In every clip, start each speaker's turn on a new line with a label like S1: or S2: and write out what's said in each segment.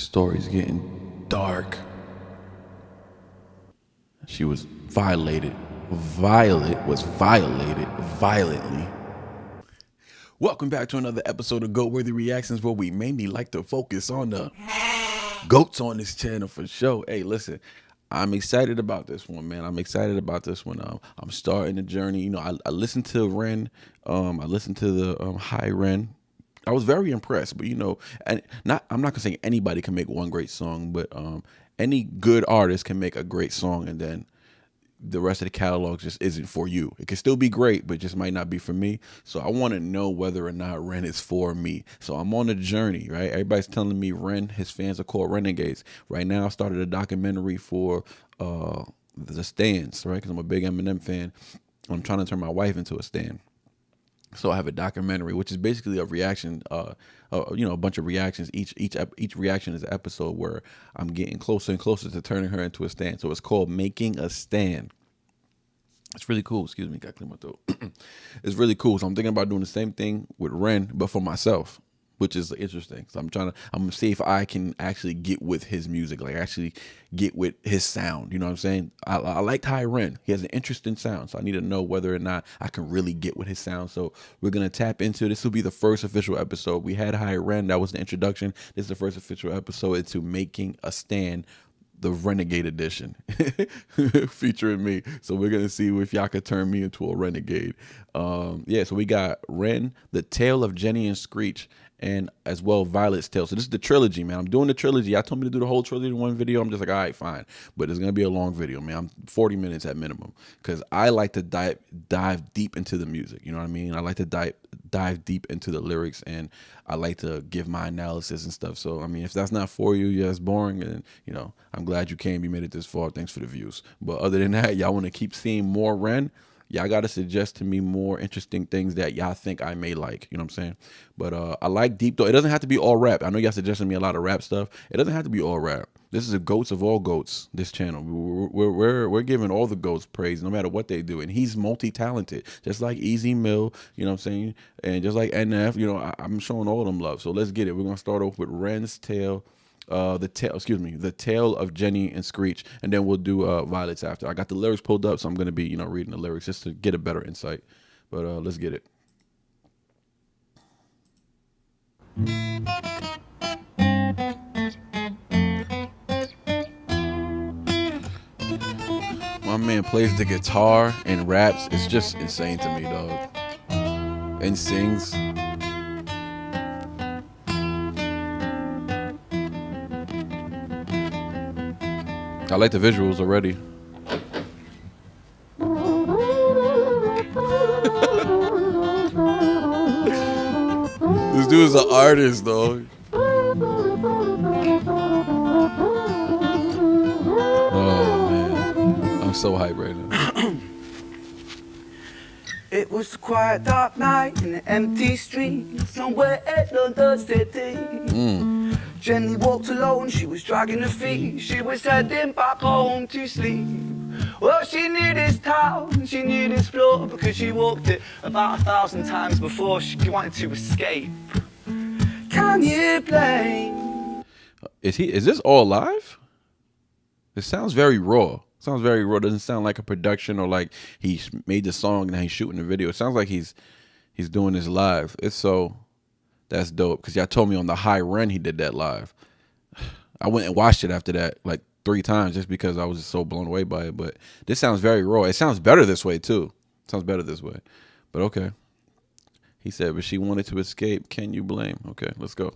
S1: story's getting dark. She was violated. Violet was violated violently. Welcome back to another episode of Goat-Worthy Reactions, where we mainly like to focus on the goats on this channel for sure. Hey, listen, I'm excited about this one, man. I'm excited about this one. I'm starting the journey. You know, I listened to REN. I listened to the High REN. I was very impressed, but you know, and I'm not gonna say anybody can make one great song, but any good artist can make a great song, and then the rest of the catalog just isn't for you. It can still be great, but just might not be for me. So I want to know whether or not REN is for me. So I'm on a journey, right? Everybody's telling me REN, his fans are called renegades. Right now, I started a documentary for the stands, right? Because I'm a big Eminem fan. I'm trying to turn my wife into a stan. So I have a documentary, which is basically a reaction, you know, a bunch of reactions. Each reaction is an episode where I'm getting closer and closer to turning her into a stand. So it's called Making a Stand. It's really cool. Excuse me, got to clear my throat. It's really cool. So I'm thinking about doing the same thing with REN, but for myself, which is interesting. So I'm gonna see if I can actually get with his music, like actually get with his sound. You know what I'm saying? I liked High REN. He has an interesting sound, so I need to know whether or not I can really get with his sound. So we're gonna tap into this. Will be the first official episode. We had High REN. That was the introduction. This is the first official episode into Making a Stand, the Renegade edition, featuring me. So we're gonna see if y'all could turn me into a renegade. Yeah, so we got REN, The Tale of Jenny and Screech, and as well Violet's Tale. So this is the trilogy, man. I'm doing the trilogy. I told me to do the whole trilogy in one video. I'm just like, all right, fine. But it's gonna be a long video, man. I'm 40 minutes at minimum, because I like to dive deep into the music. You know what I mean? I like to dive deep into the lyrics, and I like to give my analysis and stuff. So I mean, if that's not for you, yeah, it's boring. And you know, I'm glad you came. You made it this far. Thanks for the views. But other than that, y'all want to keep seeing more REN, y'all got to suggest to me more interesting things that y'all think I may like. You know what I'm saying? But I like deep though. It doesn't have to be all rap. I know y'all suggesting me a lot of rap stuff. It doesn't have to be all rap. This is a goats of all goats. This channel, we're giving all the goats praise, no matter what they do. And he's multi-talented, just like Easy Mill. You know what I'm saying? And just like NF. You know, I'm showing all of them love. So let's get it. We're gonna start off with REN's Tale. The Tale of Jenny and Screech, and then we'll do Violet's after. I got the lyrics pulled up, so I'm gonna be, you know, reading the lyrics just to get a better insight. But let's get it. My man plays the guitar and raps. It's just insane to me, dog. And sings. I like the visuals already. This dude is an artist, dog. Oh man, I'm so hyped right now.
S2: It was a quiet dark night in an empty street somewhere in London City. Jenny walked alone, she was dragging her feet. She was heading back home to sleep. Well, she knew this town, she knew this floor, because she walked it about 1,000 times before. She wanted to escape. Can you blame?
S1: Is this all live? It sounds very raw. Sounds very raw. Doesn't sound like a production or like he made the song and now he's shooting the video. It sounds like he's doing this live. It's so, that's dope. Because y'all told me on the High REN he did that live. I went and watched it after that like 3 times just because I was just so blown away by it. But this sounds very raw. It sounds better this way too. It sounds better this way. But okay. He said, but she wanted to escape. Can you blame? Okay, let's go.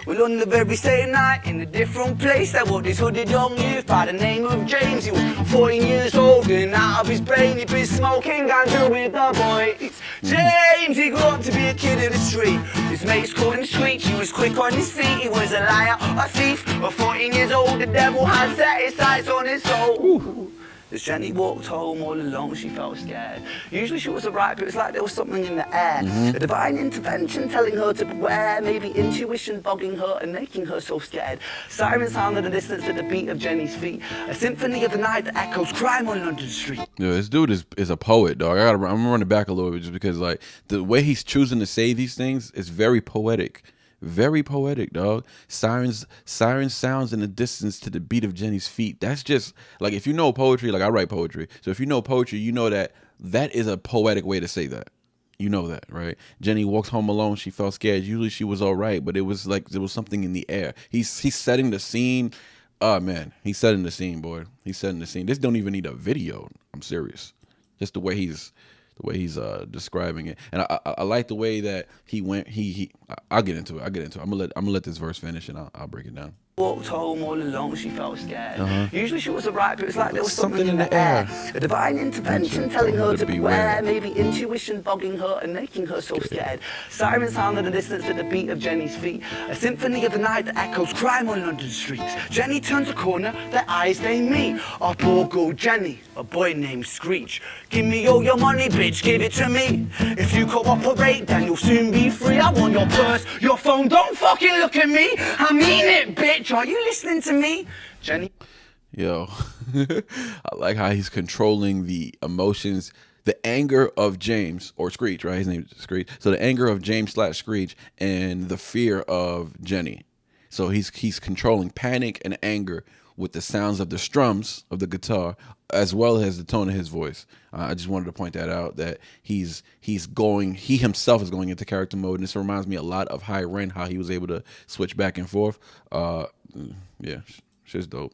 S2: Well, on the very same night, in a different place, there was this hooded young youth by the name of James. He was 14 years old and out of his brain he'd been smoking ganja with the boys. James, he grew up to be a kid of the street. His mates called him Screech. He was quick on his feet. He was a liar, a thief. At 14 years old, the devil had set his sights on his soul. As Jenny walked home all alone, she felt scared. Usually she was alright, but it was like there was something in the air. A divine intervention telling her to beware. Maybe intuition bogging her and making her so scared. Sirens sounded in the distance at the beat of Jenny's feet. A symphony of the night that echoes crime on London Street.
S1: Yeah, this dude is a poet, dog. I'm running back a little bit just because like the way he's choosing to say these things is very poetic. Very poetic, dog. Siren sounds in the distance to the beat of Jenny's feet. That's just like, if you know poetry, like I write poetry. So if you know poetry, you know that that is a poetic way to say that. You know that, right? Jenny walks home alone. She felt scared. Usually she was all right, but it was like there was something in the air. He's setting the scene. Oh man, he's setting the scene, boy. He's setting the scene. This don't even need a video. I'm serious. Just the way he's describing it, and I like the way that he went. I'll get into it. I'm gonna let this verse finish, and I'll break it down.
S2: Walked home all alone, she felt scared. Usually she was alright, but it was like there was something
S1: Something
S2: in the air. A divine intervention telling her to beware. Maybe intuition bogging her and making her so scared. Sirens sound in the distance to the beat of Jenny's feet. A symphony of the night that echoes crime on London streets. Jenny turns a corner, their eyes they meet. Our poor girl Jenny, a boy named Screech. Give me all your money, bitch, give it to me. If you cooperate, then you'll soon be free. I want your purse, your phone, don't fucking look at me. I mean it, bitch. Are you listening to me? Jenny?
S1: Yo, I like how he's controlling the emotions, the anger of James, or Screech, right? His name is Screech. So the anger of James / Screech and the fear of Jenny. So he's controlling panic and anger with the sounds of the strums of the guitar, as well as the tone of his voice. I just wanted to point that out, that he himself is going into character mode, and this reminds me a lot of REN, how he was able to switch back and forth. Yeah, shit's dope.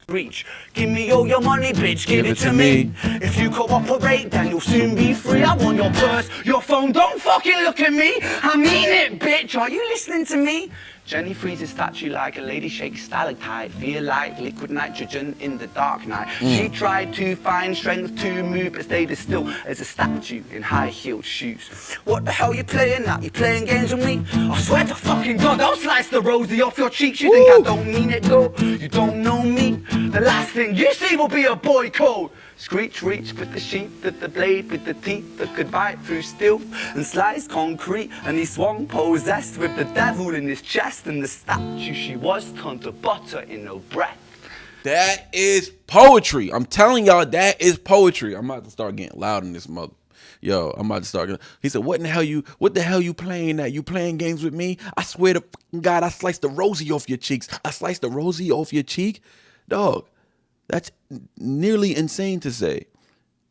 S2: Reach. Give me all your money, bitch, give it to me. If you cooperate, then you'll soon be free. I want your purse, your phone, don't fucking look at me. I mean it, bitch, are you listening to me? Jenny freezes statue like a lady shakes stalactite. Feel like liquid nitrogen in the dark night. She tried to find strength to move, but stayed as still as a statue in high-heeled shoes. What the hell you playing at? You playing games with me? I swear to fucking God, I'll slice the rosy off your cheeks. You think I don't mean it, though? You don't know me? The last thing you see will be a boy code. Screech reached with the sheath of the blade, with the teeth that could bite through steel and slice concrete, and he swung possessed with the devil in his chest, and the statue she was turned to butter in her breath.
S1: That is poetry. I'm telling y'all, that is poetry. I'm about to start getting loud in this mother. Yo, I'm about to start. He said, what the hell you playing at? You playing games with me? I swear to God, I sliced the rosy off your cheeks. I sliced the rosy off your cheek? Dog, that's nearly insane to say,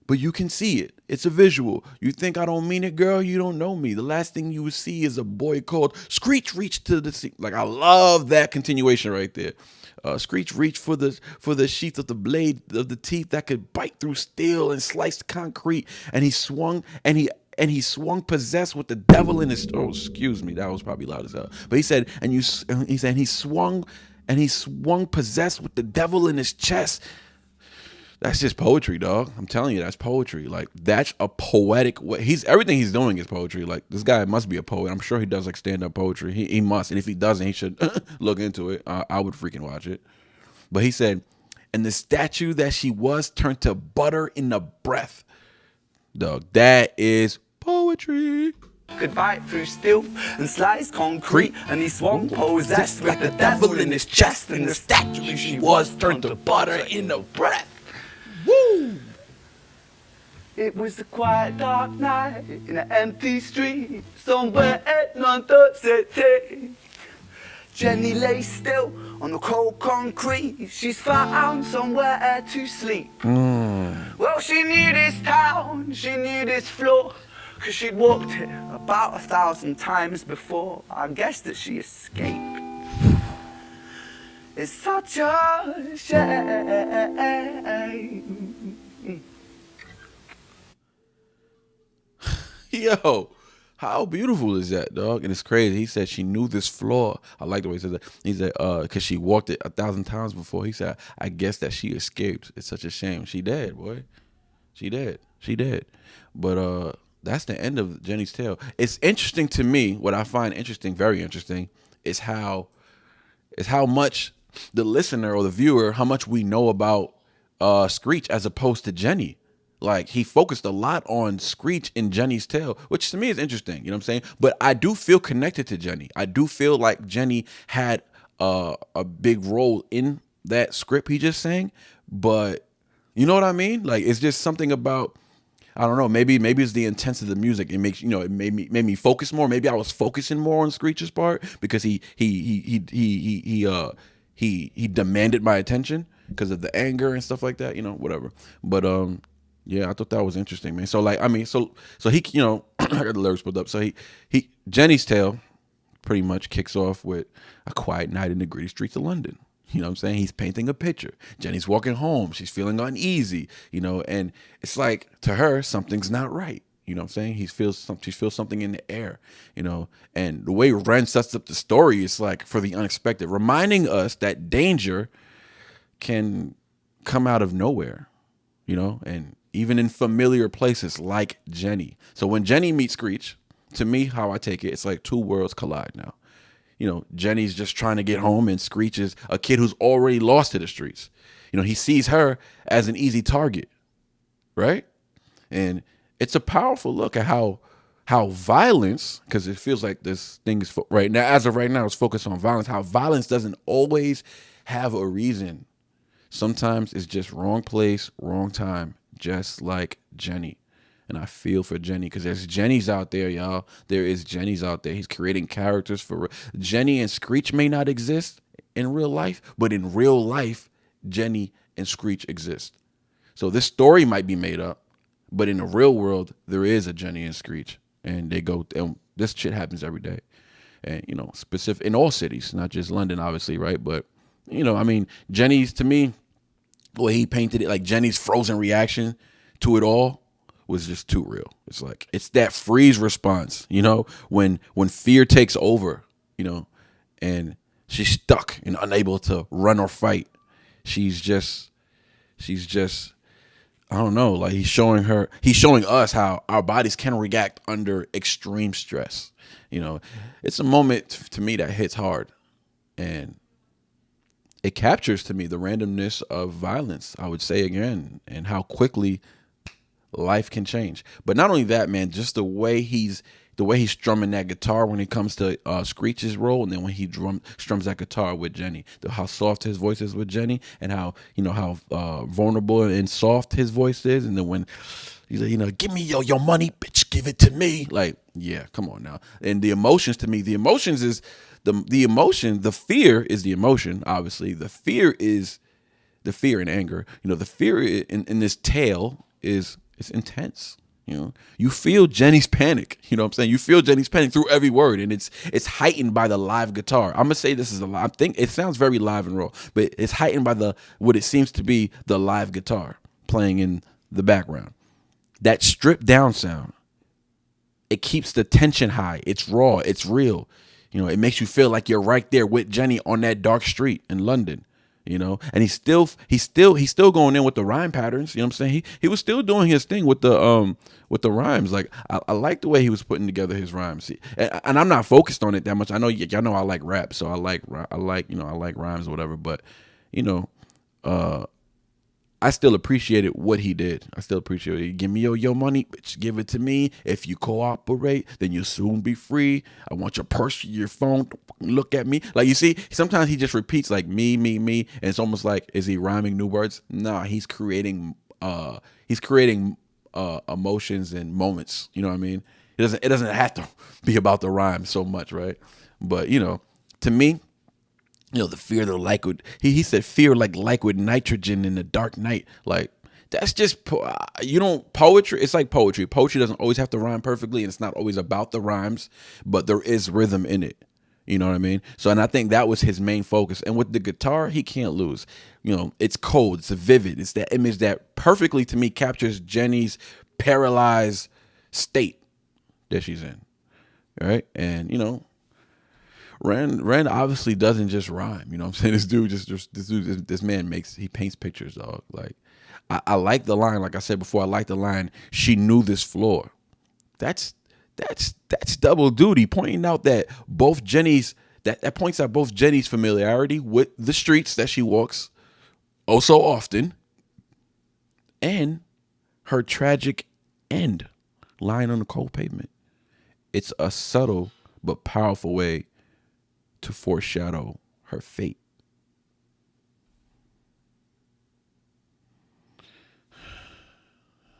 S1: but you can see it. It's a visual. You think I don't mean it, girl? You don't know me. The last thing you would see is a boy called Screech reached to the sea. Like, I love that continuation right there. Screech reached for the sheath of the blade of the teeth that could bite through steel and slice concrete, and he swung possessed with the devil in his. Oh, excuse me, that was probably loud as hell. But he said, he swung possessed with the devil in his chest. That's just poetry, dog. I'm telling you, that's poetry. Like, that's a poetic way. Everything he's doing is poetry. Like, this guy must be a poet. I'm sure he does like stand-up poetry. He must. And if he doesn't, he should look into it. I would freaking watch it. But he said, and the statue that she was turned to butter in the breath. Dog, that is poetry.
S2: Could bite through steel and slice concrete, and he swung possessed with the devil in his chest, and the statue she was turned to butter in the breath. Woo! It was a quiet dark night in an empty street somewhere in London City. Jenny lay still on the cold concrete. She's found somewhere to sleep. Well, she knew this town, she knew this floor, 'cause she'd walked it about 1,000 times before. I guess that she escaped. It's such a shame.
S1: Yo, how beautiful is that, dog? And it's crazy. He said she knew this floor. I like the way he said that. He said, because she walked it 1,000 times before. He said, I guess that she escaped. It's such a shame. She dead, boy. She dead. But that's the end of Jenny's tale. It's interesting to me. What I find interesting, very interesting, is how much the listener or the viewer, how much we know about Screech as opposed to Jenny. Like, he focused a lot on Screech in Jenny's tale, which to me is interesting. You know what I'm saying? But I do feel connected to Jenny. I do feel like Jenny had a big role in that script he just sang. But you know what I mean? Like, it's just something about I don't know. Maybe it's the intensity of the music. It makes it made me focus more. Maybe I was focusing more on Screech's part because he demanded my attention because of the anger and stuff like that. Whatever. But yeah, I thought that was interesting, man. So like, I mean, so he, I got the lyrics pulled up. So he Jenny's Tale pretty much kicks off with a quiet night in the gritty streets of London. You know what I'm saying? He's painting a picture. Jenny's walking home. She's feeling uneasy, and it's like to her, something's not right. You know what I'm saying? She feels something in the air, and the way Ren sets up the story is like for the unexpected, reminding us that danger can come out of nowhere, and even in familiar places like Jenny. So when Jenny meets Screech, to me, how I take it, it's like two worlds collide now. Jenny's just trying to get home, and Screech is a kid who's already lost to the streets. He sees her as an easy target, right? And it's a powerful look at how violence, because it feels like this thing is right now, as of right now, it's focused on violence. How violence doesn't always have a reason. Sometimes it's just wrong place, wrong time, just like Jenny. And I feel for Jenny because there's Jenny's out there, y'all. There is Jenny's out there. He's creating characters for Jenny and Screech may not exist in real life, but in real life, Jenny and Screech exist. So this story might be made up, but in the real world, there is a Jenny and Screech, and and this shit happens every day, and specific in all cities, not just London, obviously, right? But I mean, Jenny's, to me, the way he painted it, like Jenny's frozen reaction to it all was just too real. It's like it's that freeze response, when fear takes over, and she's stuck and unable to run or fight. She's just I don't know, like he's showing us how our bodies can react under extreme stress. It's a moment to me that hits hard, and it captures to me the randomness of violence, I would say again, and how quickly life can change. But not only that, man, just the way he's strumming that guitar when it comes to Screech's role, and then when he strums that guitar with Jenny, how soft his voice is with Jenny, and how vulnerable and soft his voice is, and then when he's like, give me your money, bitch, give it to me. Like, yeah, come on now. And the emotions, to me, the emotions is the emotion. The fear is the emotion. Obviously, the fear is the fear and anger. The fear in this tale is. It's intense. You feel Jenny's panic. You know what I'm saying? You feel Jenny's panic through every word, and it's heightened by the live guitar. I'm gonna say this is I think it sounds very live and raw, but it's heightened by what it seems to be the live guitar playing in the background. That stripped down sound. It keeps the tension high. It's raw. It's real. It makes you feel like you're right there with Jenny on that dark street in London. And he's still going in with the rhyme patterns. You know what I'm saying? He was still doing his thing with the rhymes. Like I like the way he was putting together his rhymes. And I'm not focused on it that much. I know y'all know I like rap, so I like rhymes or whatever. But I still appreciated what he did. I still appreciate it. Give me your money, bitch. Give it to me. If you cooperate, then you'll soon be free. I want your purse, your phone. Look at me. Like, you see, sometimes he just repeats like me. And it's almost like, is he rhyming new words? Nah, he's creating emotions and moments. You know what I mean? It doesn't have to be about the rhyme so much, right? But, to me, the fear of the liquid. He said fear like liquid nitrogen in the dark night. Like, that's just, poetry. It's like poetry. Poetry doesn't always have to rhyme perfectly, and it's not always about the rhymes, but there is rhythm in it. You know what I mean? So, and I think that was his main focus. And with the guitar, he can't lose. It's cold. It's vivid. It's that image that perfectly, to me, captures Jenny's paralyzed state that she's in. Right? And, Ren obviously doesn't just rhyme. You know what I'm saying? This man paints pictures, dog. Like, I like the line. Like I said before, I like the line, she knew this floor. That's double duty, pointing out that both Jenny's, that points out both Jenny's familiarity with the streets that she walks oh so often, and her tragic end, lying on the cold pavement. It's a subtle but powerful way to foreshadow her fate.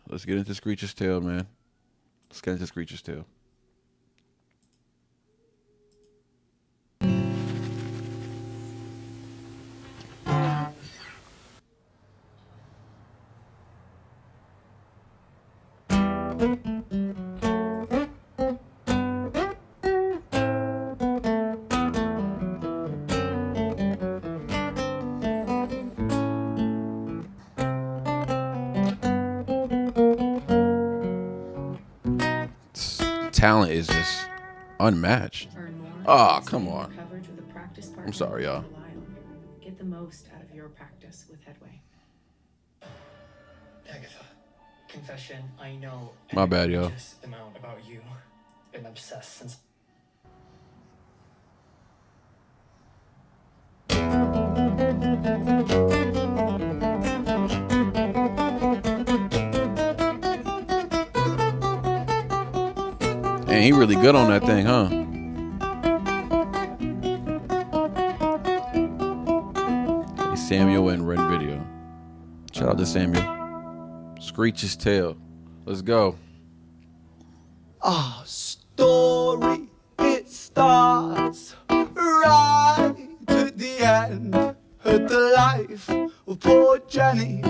S1: Let's get into Screech's tale, man. Let's get into Screech's tale. Talent is just unmatched. Oh, come on. I'm sorry, y'all.
S3: Get the most out of your practice with Headway.
S4: Agatha, confession, I know.
S1: My bad, y'all.
S4: Amount about you. Been obsessed since.
S1: And he really good on that thing, huh? Hey, Samuel and Ren video. Shout out to Samuel. Screech's tale. Let's go.
S2: Our story, it starts right at the end of the life of poor Jenny,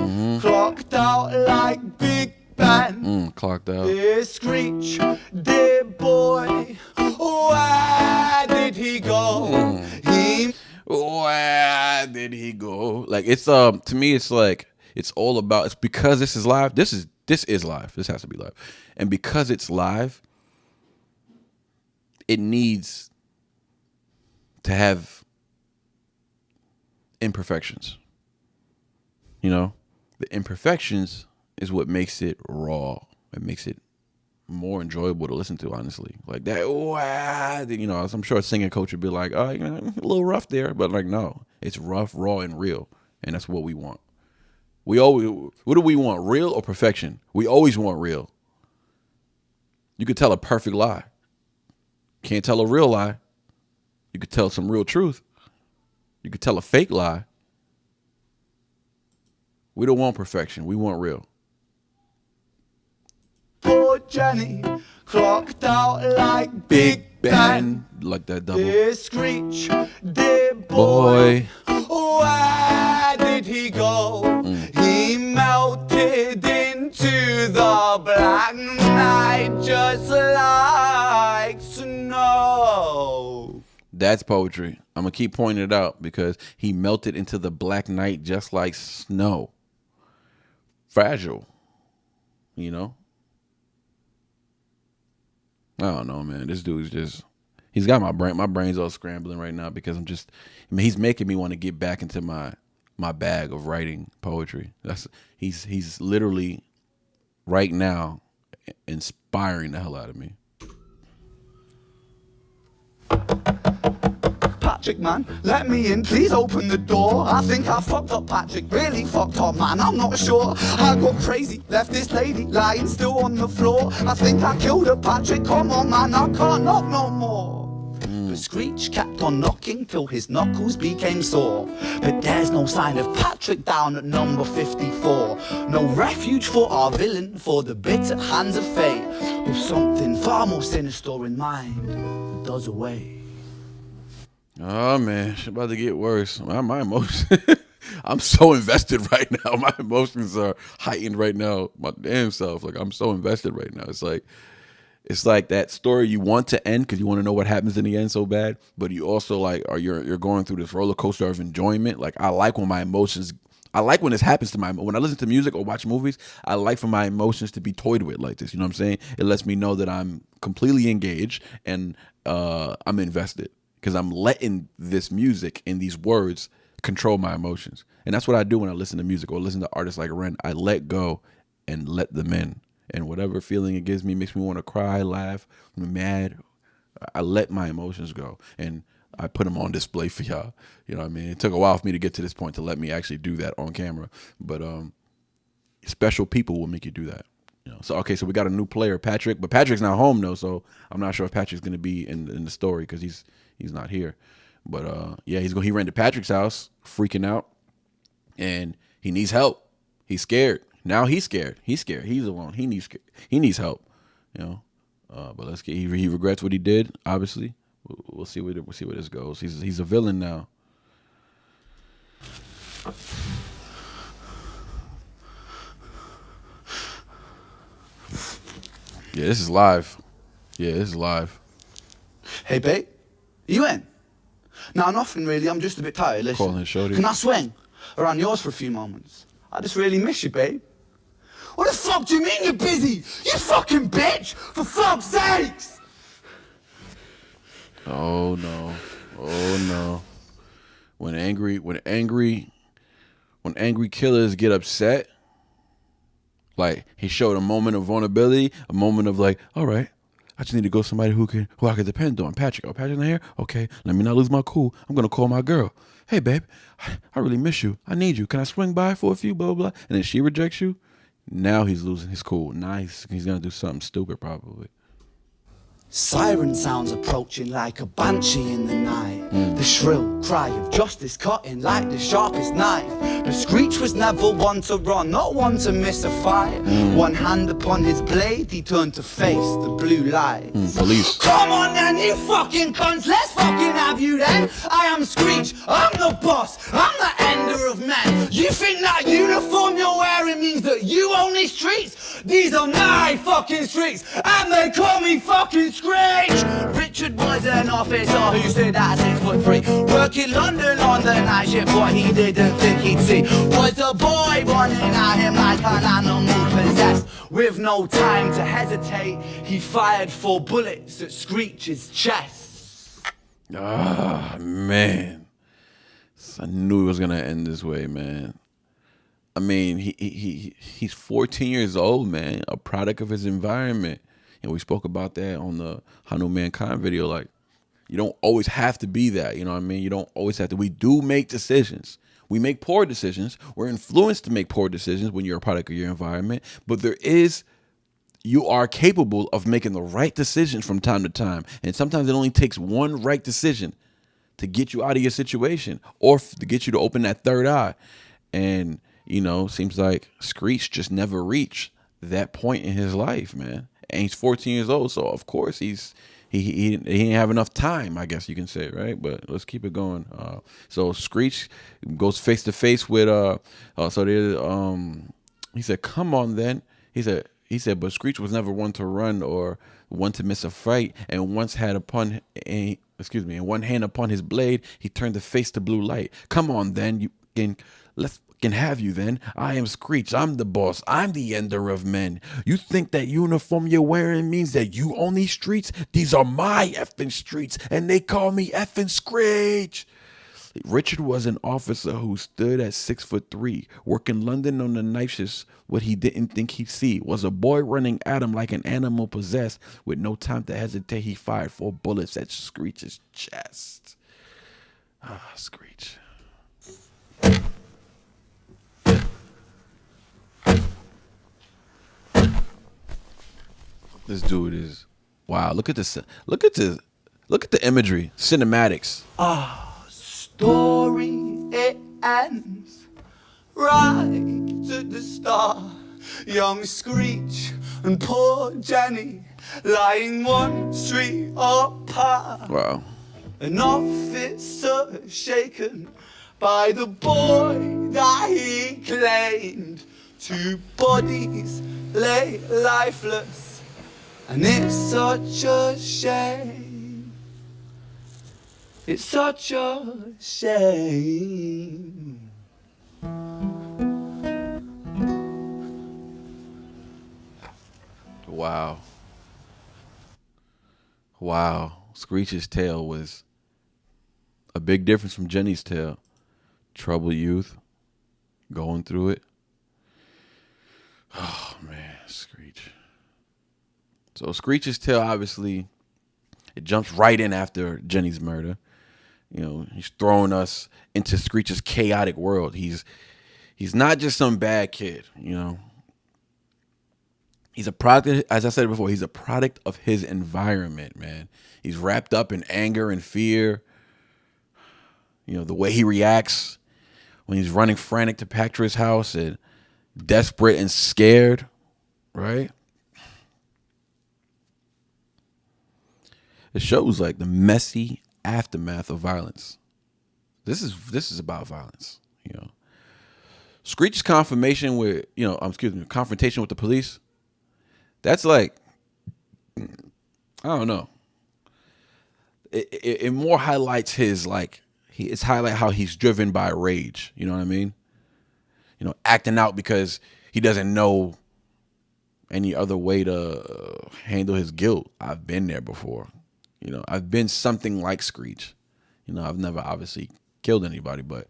S2: clocked out like Big Ben.
S1: Clocked out.
S2: Dear Screech, dear boy, where did he go?
S1: Where did he go? Like, it's to me, it's like, it's all about, it's because this is live. This is live. This has to be live. And because it's live, it needs to have imperfections. You know, the imperfections is what makes it raw. It makes it more enjoyable to listen to, honestly. Like that, wow, you know, I'm sure a singing coach would be like, oh, you know, a little rough there, but like, no, it's rough, raw, and real, and that's what we want. We always, what do we want, real or perfection? We always want real. You could tell a perfect lie. Can't tell a real lie. You could tell some real truth. You could tell a fake lie. We don't want perfection. We want real.
S2: Poor Jenny, clocked out like Big Ben.
S1: Like that double.
S2: Dear Screech, dear boy, where did he go? He melted into the black night just like snow.
S1: That's poetry. I'm going to keep pointing it out because he melted into the black night just like snow. Fragile, you know? I don't know, man. This dude's just, he's got my brain's all scrambling right now because he's making me want to get back into my bag of writing poetry. He's literally right now inspiring the hell out of me.
S2: Patrick, man, let me in, please open the door. I think I fucked up, Patrick, really fucked up, man, I'm not sure. I got crazy, left this lady lying still on the floor. I think I killed her, Patrick, come on, man, I can't knock no more. But Screech kept on knocking till his knuckles became sore. But there's no sign of Patrick down at number 54. No refuge for our villain, for the bitter hands of fate, with something far more sinister in mind that does away.
S1: Oh man, it's about to get worse. My emotions, I'm so invested right now. My emotions are heightened right now. My damn self, like I'm so invested right now. It's like that story you want to end because you want to know what happens in the end so bad, but you also like you're going through this roller coaster of enjoyment. Like I like when my emotions, I like when this happens to when I listen to music or watch movies. I like for my emotions to be toyed with like this. You know what I'm saying? It lets me know that I'm completely engaged and I'm invested. Because I'm letting this music and these words control my emotions. And that's what I do when I listen to music or listen to artists like Ren. I let go and let them in. And whatever feeling it gives me makes me want to cry, laugh, I'm mad. I let my emotions go. And I put them on display for y'all. You know what I mean? It took a while for me to get to this point to let me actually do that on camera. But special people will make you do that. You know? So, okay, so we got a new player, Patrick. But Patrick's not home, though, so I'm not sure if Patrick's going to be in the story because he's not here. But yeah, he ran to Patrick's house, freaking out, and he needs help. He's scared. Now he's scared. He's scared. He's alone. He needs help. You know. But let's get. He regrets what he did. Obviously, we'll see where this goes. He's a villain now. Yeah, this is live.
S2: Hey, babe, you in? No, nothing really. I'm just a bit tired. Listen,
S1: Calling his shorty.
S2: can I swing around yours for a few moments? I just really miss you, babe. What the fuck do you mean you're busy? You fucking bitch! For fuck's sakes!
S1: Oh no. When angry killers get upset, like he showed a moment of vulnerability, a moment of like, all right, I just need to go somebody who I can depend on. Patrick. Oh, Patrick not here? Okay, let me not lose my cool. I'm gonna call my girl. Hey babe, I really miss you. I need you. Can I swing by for a few? Blah blah blah. And then she rejects you. Now he's losing his cool. Now he's gonna do something stupid probably.
S2: Siren sounds approaching like a banshee in the night. The shrill cry of justice cutting like the sharpest knife. But Screech was never one to run, not one to miss a fight. One hand upon his blade, he turned to face the blue lights.
S1: Police.
S2: Come on then, you fucking cunts, let's fucking have you then. I am Screech, I'm the boss, I'm the ender of men. You think that uniform you're wearing means that you own these streets? These are my fucking streets, and they call me fucking Screech. Richard was an officer who stood at 6'3", working London on the night shift. What he didn't think he'd see was a boy running at him like an animal possessed. With no time to hesitate, he fired 4 bullets at Screech's chest.
S1: Ah, man. I knew it was gonna end this way, man. I mean, he's 14 years old, man, a product of his environment. And we spoke about that on the How No Mankind video. Like, you don't always have to be that. You know what I mean? You don't always have to. We do make decisions. We make poor decisions. We're influenced to make poor decisions when you're a product of your environment. But you are capable of making the right decision from time to time. And sometimes it only takes one right decision to get you out of your situation or to get you to open that third eye. And, you know, seems like Screech just never reached that point in his life, man. And he's 14 years old, so of course he didn't have enough time, I guess you can say, right? But let's keep it going. So Screech goes face to face with he said, "Come on, then." He said, but Screech was never one to run or one to miss a fight, and one hand upon his blade, he turned to face the blue light. Come on, then, let's can have you then. I am Screech. I'm the boss. I'm the ender of men. You think that uniform you're wearing means that you own these streets? These are my effing streets, and they call me effing Screech. Richard was an officer who stood at 6'3", working London on the night shifts. What he didn't think he'd see was a boy running at him like an animal possessed. With no time to hesitate, he fired 4 bullets at Screech's chest. Ah, Screech. This dude is wow. Look at this. Look at the imagery. Cinematics.
S2: Story, it ends right at the start. Young Screech and poor Jenny lying one street apart.
S1: Wow.
S2: An officer shaken by the boy that he claimed. 2 bodies lay lifeless. And it's such a shame. It's such a shame.
S1: Wow. Wow. Screech's tale was a big difference from Jenny's tale. Troubled youth, going through it. Oh, man, Screech. So Screech's tale, obviously, it jumps right in after Jenny's murder. You know, he's throwing us into Screech's chaotic world. He's not just some bad kid, you know. He's a product, as I said before, he's a product of his environment, man. He's wrapped up in anger and fear. You know, the way he reacts when he's running frantic to Patrick's house and, desperate and scared, right? It shows like the messy aftermath of violence. This is about violence, you know. Screech's confrontation with, confrontation with the police. That's like, I don't know. It more highlights his it's highlight how he's driven by rage. You know what I mean? You know, acting out because he doesn't know any other way to handle his guilt. I've been there before. You know, I've been something like Screech. You know, I've never obviously killed anybody, but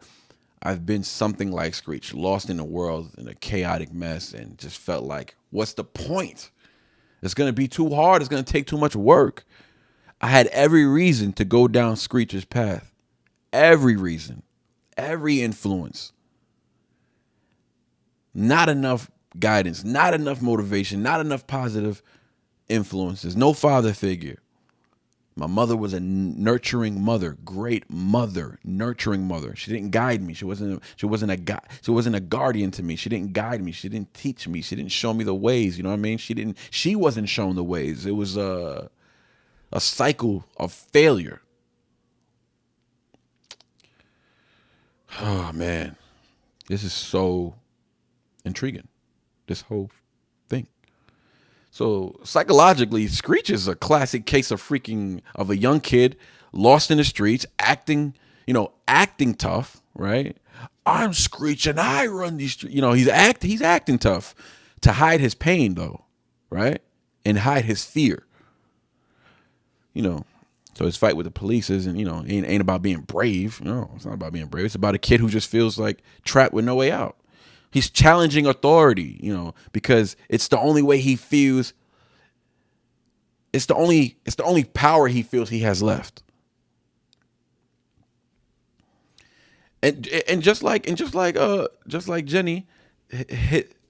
S1: I've been something like Screech, lost in the world in a chaotic mess, and just felt like, what's the point? It's going to be too hard. It's going to take too much work. I had every reason to go down Screech's path. Every reason. Every influence. Not enough guidance. Not enough motivation. Not enough positive influences. No father figure. My mother was a nurturing mother, great mother, nurturing mother. She didn't guide me. She wasn't a guardian to me. She didn't guide me. She didn't teach me. She didn't show me the ways. You know what I mean? She wasn't shown the ways. It was a cycle of failure. Oh man, this is so intriguing. This whole thing. So psychologically, Screech is a classic case of a young kid lost in the streets, acting tough, right? I'm Screech and I run these streets. You know, he's acting tough to hide his pain though, right? And hide his fear. You know, so his fight with the police isn't, ain't about being brave. No, it's not about being brave. It's about a kid who just feels like trapped with no way out. He's challenging authority, because it's the only way he feels. It's the only power he feels he has left. And just like Jenny,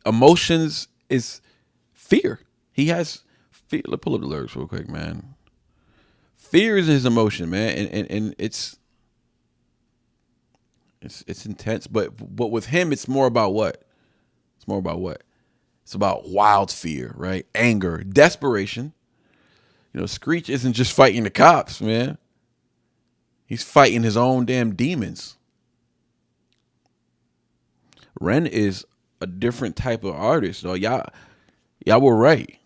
S1: emotions is fear. He has fear. Let's pull up the lyrics real quick, man. Fear is his emotion, man, and it's intense. But with him, it's more about what? It's about wild fear, right? Anger, desperation. Screech isn't just fighting the cops, man. He's fighting his own damn demons. Ren is a different type of artist, though. Y'all were right.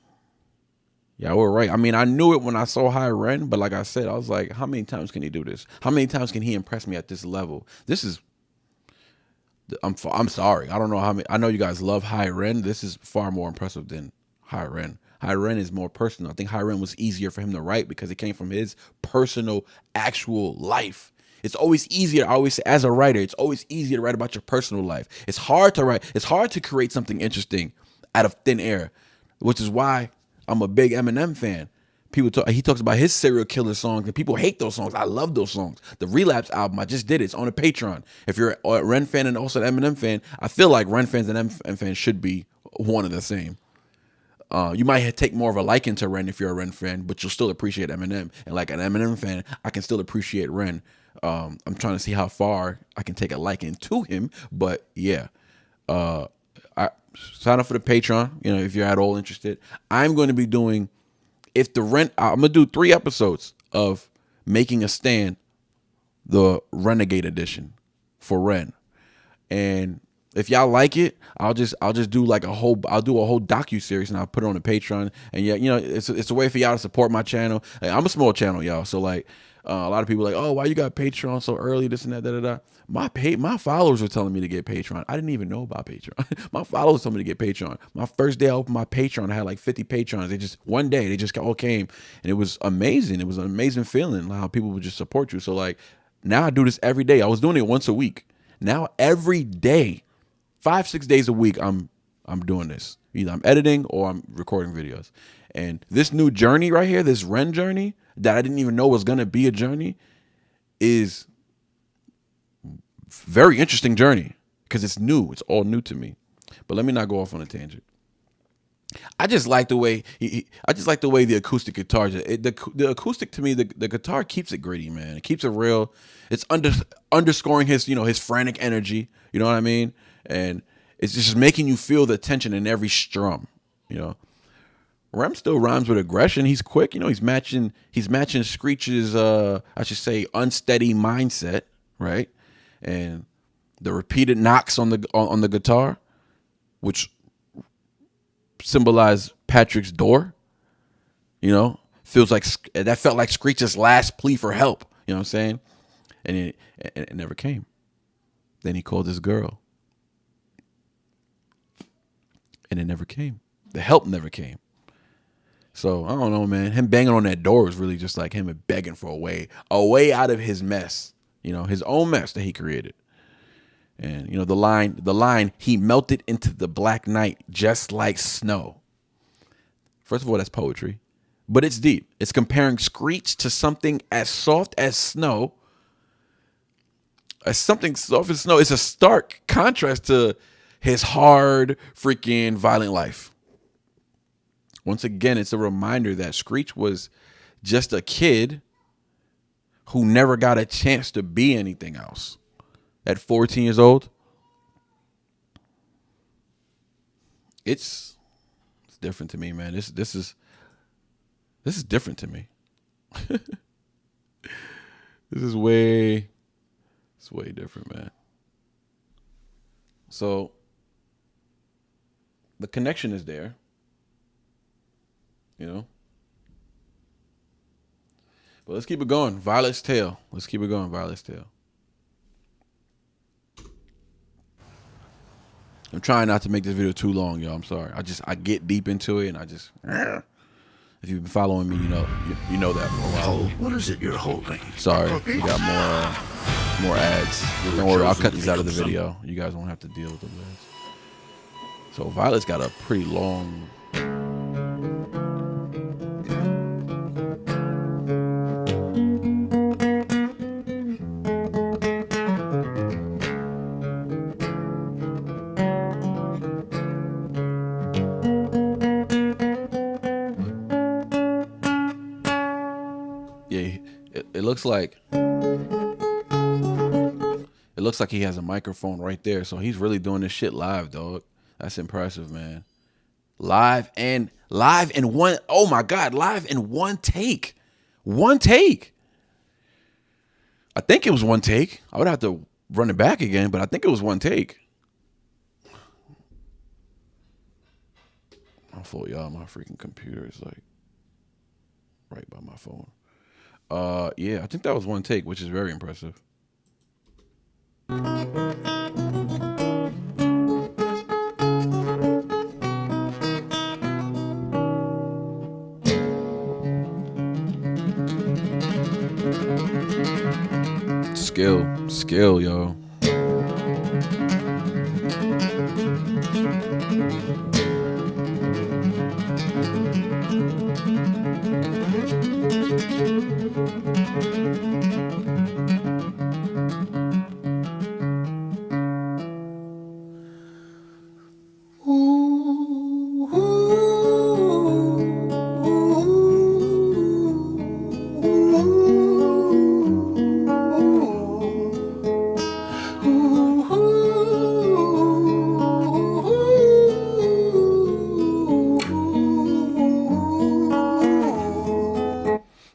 S1: I mean, I knew it when I saw High Ren, but like I said, I was like, how many times can he do this? How many times can he impress me at this level? I'm sorry. I don't know how many. I know you guys love High Ren. This is far more impressive than High Ren. High Ren is more personal. I think High Ren was easier for him to write because it came from his personal, actual life. It's always easier. I always say, as a writer, it's always easier to write about your personal life. It's hard to write. It's hard to create something interesting out of thin air, which is why I'm a big Eminem fan. He talks about his serial killer songs, and people hate those songs. I love those songs. The Relapse album, I just did it. It's on a Patreon. If you're a Ren fan and also an Eminem fan, I feel like Ren fans and Eminem fans should be one and the same. You might take more of a liking to Ren if you're a Ren fan, but you'll still appreciate Eminem. And like an Eminem fan, I can still appreciate Ren. I'm trying to see how far I can take a liking to him, but yeah. I sign up for the Patreon, if you're at all interested. I'm going to be doing, I'm going to do 3 episodes of Making a Stand, the Renegade edition for Ren. And if y'all like it, I'll just do a whole docu-series and I'll put it on the Patreon. And yeah, it's a way for y'all to support my channel. I'm a small channel, y'all. So like, a lot of people are like, oh, why you got Patreon so early, this and that, da-da-da. My followers were telling me to get Patreon. I didn't even know about Patreon. My followers told me to get Patreon. My first day I opened my Patreon, I had like 50 Patrons. One day they just all came, and it was amazing. It was an amazing feeling how people would just support you. So like, now I do this every day. I was doing it once a week. Now every day, 5-6 days a week, I'm doing this. Either I'm editing or I'm recording videos. And this new journey right here, this Ren journey that I didn't even know was gonna be a journey, is very interesting journey because it's new. It's all new to me. But let me not go off on a tangent. I just like the way the acoustic guitar. The acoustic to me, the guitar keeps it gritty, man. It keeps it real. It's underscoring his his frantic energy. You know what I mean? And It's just making you feel the tension in every strum, you know. Rem still rhymes with aggression. He's quick, you know. He's matching Screech's I should say unsteady mindset, right? And the repeated knocks on the guitar, which symbolize Patrick's door, you know, felt like Screech's last plea for help. You know what I'm saying? And it never came. Then he called his girl, and it never came. The help never came. So I don't know, man. Him banging on that door was really just like him begging for a way out of his mess. You know, his own mess that he created. And you know the line, he melted into the black night just like snow. First of all, that's poetry, but it's deep. It's comparing Screech to something as soft as snow. It's a stark contrast to his hard, freaking violent life. Once again, it's a reminder that Screech was just a kid who never got a chance to be anything else. At 14 years old, it's different to me, man. This is different to me. It's way different, man. So the connection is there, you know. But let's keep it going. Violet's Tale. Let's keep it going. Violet's Tale. I'm trying not to make this video too long, y'all. I'm sorry. I get deep into it, and if you've been following me, you know that for a while.
S5: Oh, what is it you're holding?
S1: Sorry, we got more ads. Don't worry, I'll cut these out of the video. You guys won't have to deal with the ads. So Violet's got a pretty long. It looks like he has a microphone right there, so he's really doing this shit live, dog. That's impressive, man. Live in one. Oh my God, live in one take. One take. I think it was one take. I would have to run it back again, but I think it was one take. I'll fool y'all. My freaking computer is like right by my phone. Yeah, I think that was one take, which is very impressive. Skill, yo.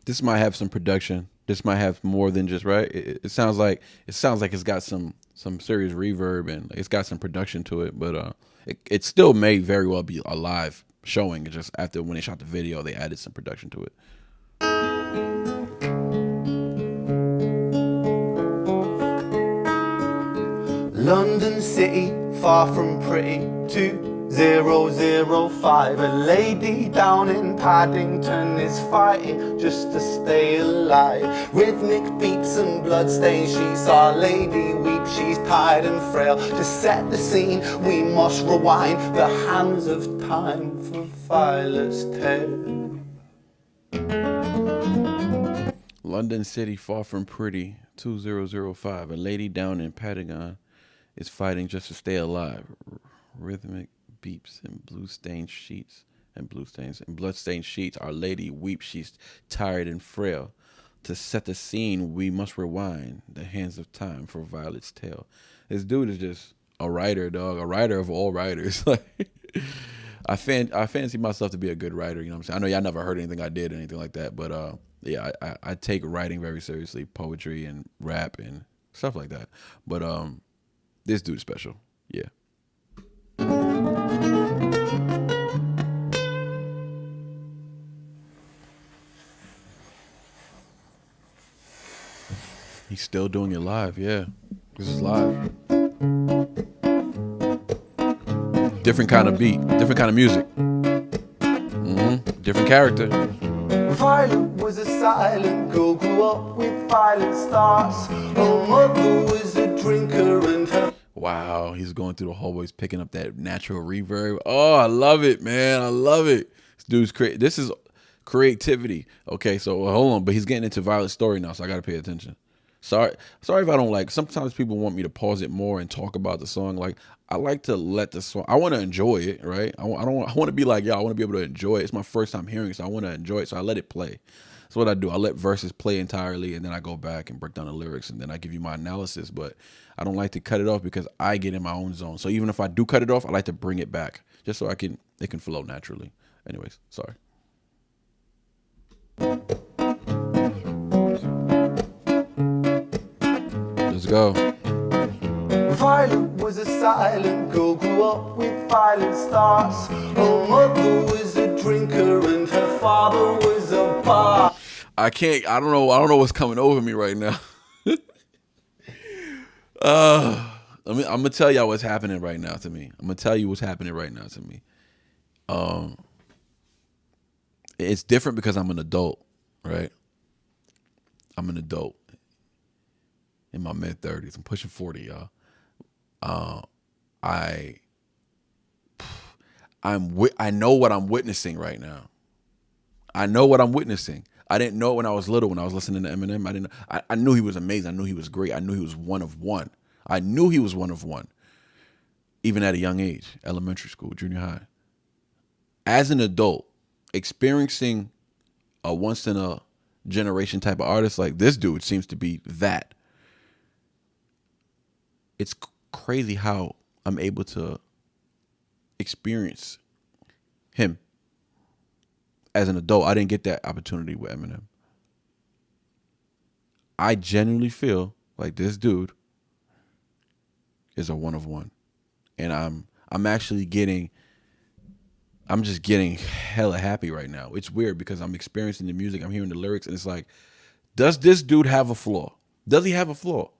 S1: This might have some production. This might have more than just right. It sounds like it's got some serious reverb and it's got some production to it. But it still may very well be a live showing. It just after when they shot the video, they added some production to it.
S2: London City, far from pretty, 2005. A lady down in Paddington is fighting just to stay alive. Rhythmic beats and bloodstains, she's our lady weep, she's tired and frail. To set the scene, we must rewind the hands of time for Violet's Tale.
S1: London City, far from pretty, 2005. A lady down in Paddington is fighting just to stay alive. Rhythmic beeps and bloodstained sheets. Our lady weeps, she's tired and frail. To set the scene, we must rewind the hands of time for Violet's Tale. This dude is just a writer, dog, a writer of all writers. Like, I fancy myself to be a good writer. You know what I'm saying? I know y'all never heard anything I did or anything like that, but yeah, I take writing very seriously, poetry and rap and stuff like that. But this dude's special. Yeah. He's still doing it live. Yeah, this is live. Different kind of beat, different kind of music. Different character.
S2: Violet was a silent girl, grew up with violent stars. Her mother was a drinker and her...
S1: Wow, he's going through the hallways, picking up that natural reverb. Oh, I love it, man. I love it. This dude's great. This is creativity. Okay, so hold on, but he's getting into Violet's story now, so I got to pay attention. Sorry if I don't like. Sometimes people want me to pause it more and talk about the song. Like, I like to let the song. I want to enjoy it, right? I want to be like, I want to be able to enjoy it. It's my first time hearing it, so I want to enjoy it. So I let it play. That's what I do. I let verses play entirely, and then I go back and break down the lyrics, and then I give you my analysis. But I don't like to cut it off because I get in my own zone. So even if I do cut it off, I like to bring it back just so it can flow naturally. Anyways, sorry. Let's go.
S2: Violet was a silent girl, grew up with violent stars. Her mother was a drinker and her father was a bar.
S1: I don't know what's coming over me right now. I'm gonna tell y'all what's happening right now to me. It's different because I'm an adult, right? I'm an adult in my mid-30s. I'm pushing 40, y'all. I know what I'm witnessing right now. I know what I'm witnessing. I didn't know it when I was little, when I was listening to Eminem. I knew he was amazing. I knew he was great. I knew he was one of one. Even at a young age, elementary school, junior high. As an adult, experiencing a once in a generation type of artist like this dude seems to be that. It's crazy how I'm able to experience him as an adult. I didn't get that opportunity with Eminem. I genuinely feel like this dude is a one of one. And I'm just getting hella happy right now. It's weird because I'm experiencing the music, I'm hearing the lyrics, and it's like, does this dude have a flaw? Does he have a flaw?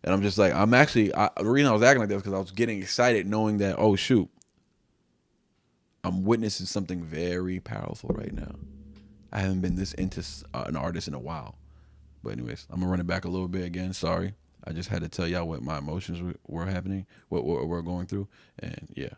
S1: And I'm just like, the reason I was acting like that was because I was getting excited knowing that, oh shoot, I'm witnessing something very powerful right now. I haven't been this into an artist in a while. But anyways, I'm gonna run it back a little bit again. Sorry. I just had to tell y'all what my emotions were happening, what we're going through. And yeah.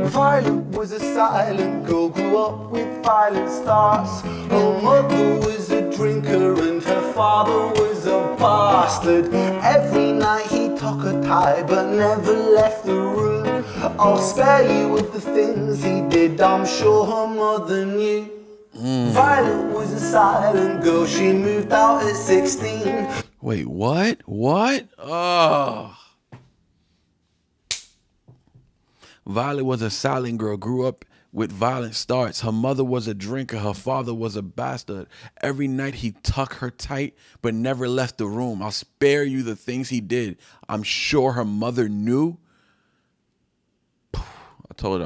S2: Violet was a silent girl, grew up with violent stars. Her mother was a drinker and her father was a bastard. Every night he took a tie but never left the room. I'll spare you of the things he did, I'm sure her mother knew. Violet was a silent girl, she moved out at 16.
S1: Wait, what? Oh. Violet was a silent girl, grew up with violent starts. Her mother was a drinker, her father was a bastard. Every night he tucked her tight, but never left the room. I'll spare you the things he did, I'm sure her mother knew. I told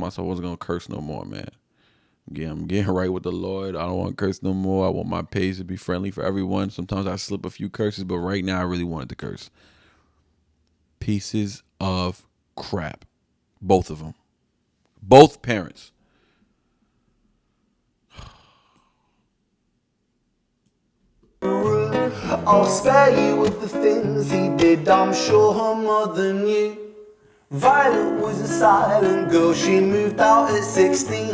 S1: myself I wasn't gonna curse no more, man. Yeah, I'm getting right with the Lord. I don't want to curse no more. I want my page to be friendly for everyone. Sometimes I slip a few curses, but right now I really wanted to curse. Pieces of crap. Both of them. Both parents.
S2: I'll spare you of the things he did, I'm sure her mother knew. Violet was a silent girl, she moved out at 16.